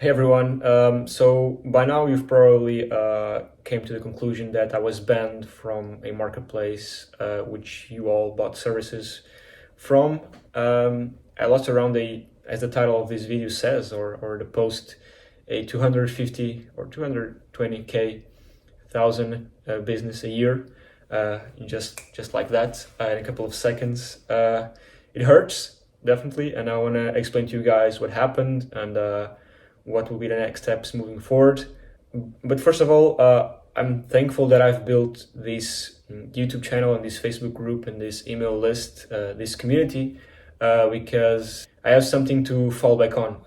Hey everyone. So by now you've probably came to the conclusion that I was banned from a marketplace which you all bought services from. I lost around as the title of this video says, or the post, a 250 or 220k thousand business a year, just like that, in a couple of seconds. It hurts definitely, and I want to explain to you guys what happened and what will be the next steps moving forward. But first of all, I'm thankful that I've built this YouTube channel and this Facebook group and this email list, this community, because I have something to fall back on.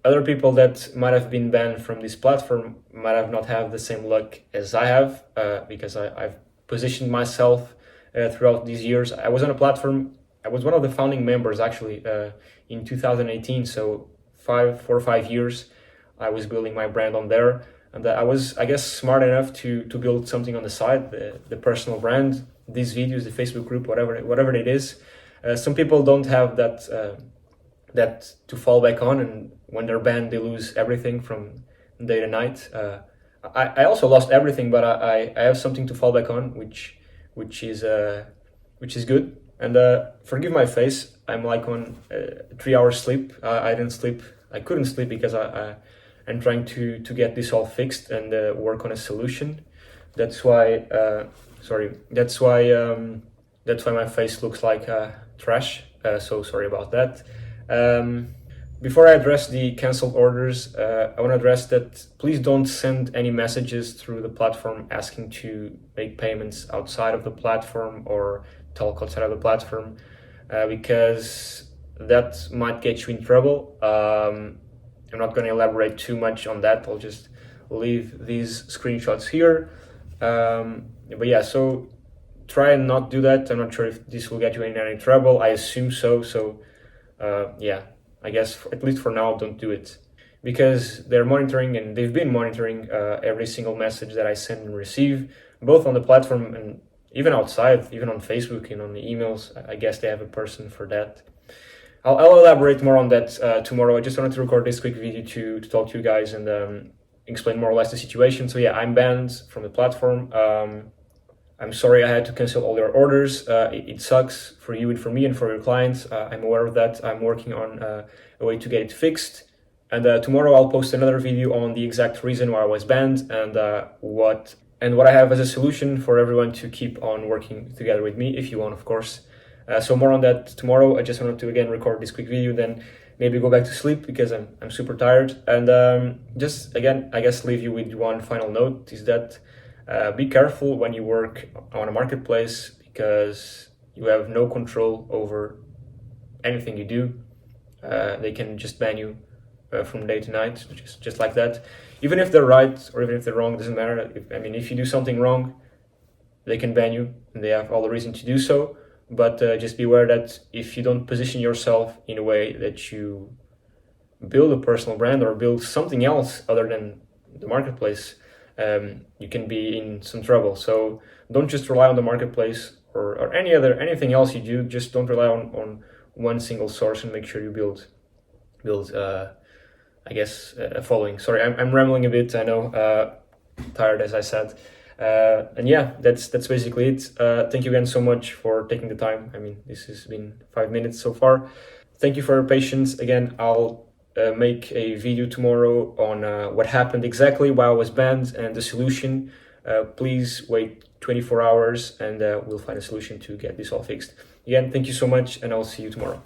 Other people that might have been banned from this platform might have not have the same luck as I have, because I've positioned myself throughout these years. I was on a platform. I was one of the founding members actually in 2018. So 4 or 5 years, I was building my brand on there, and I was, I guess, smart enough to build something on the side, the personal brand, these videos, the Facebook group, whatever it is. Some people don't have that to fall back on, and when they're banned, they lose everything from day to night. I also lost everything, but I have something to fall back on, which is good. And forgive my face. I'm like on 3 hours sleep. I didn't sleep. I couldn't sleep because I'm trying to get this all fixed and work on a solution. That's why. Sorry. That's why my face looks like trash. So sorry about that. Before I address the canceled orders, I want to address that please don't send any messages through the platform asking to make payments outside of the platform or talk outside of the platform, because that might get you in trouble. I'm not going to elaborate too much on that. I'll just leave these screenshots here. But yeah, so try and not do that. I'm not sure if this will get you in any trouble. I assume so. So yeah, I guess at least for now, don't do it, because they're monitoring, and they've been monitoring every single message that I send and receive, both on the platform and even outside, even on Facebook and on the emails. I guess they have a person for that. I'll elaborate more on that tomorrow. I just wanted to record this quick video to talk to you guys and explain more or less the situation. So yeah, I'm banned from the platform. I'm sorry I had to cancel all your orders. It sucks for you and for me and for your clients. I'm aware of that. I'm working on a way to get it fixed. And tomorrow I'll post another video on the exact reason why I was banned and what I have as a solution for everyone to keep on working together with me, if you want, of course. So more on that tomorrow. I just wanted to again record this quick video, then maybe go back to sleep because I'm super tired. And just again, I guess leave you with one final note is that be careful when you work on a marketplace, because you have no control over anything you do. They can just ban you from day to night, just like that. Even if they're right or even if they're wrong, it doesn't matter. If you do something wrong, they can ban you, and they have all the reason to do so. But just be aware that if you don't position yourself in a way that you build a personal brand or build something else other than the marketplace, you can be in some trouble. So don't just rely on the marketplace or anything else you do. Just don't rely on one single source, and make sure you build I guess a following. Sorry, I'm rambling a bit. I know, tired as I said. And yeah, that's basically it. Thank you again so much for taking the time. This has been 5 minutes so far. Thank you for your patience. Again, I'll make a video tomorrow on what happened exactly, why I was banned, and the solution. Please wait 24 hours and we'll find a solution to get this all fixed. Again, thank you so much, and I'll see you tomorrow.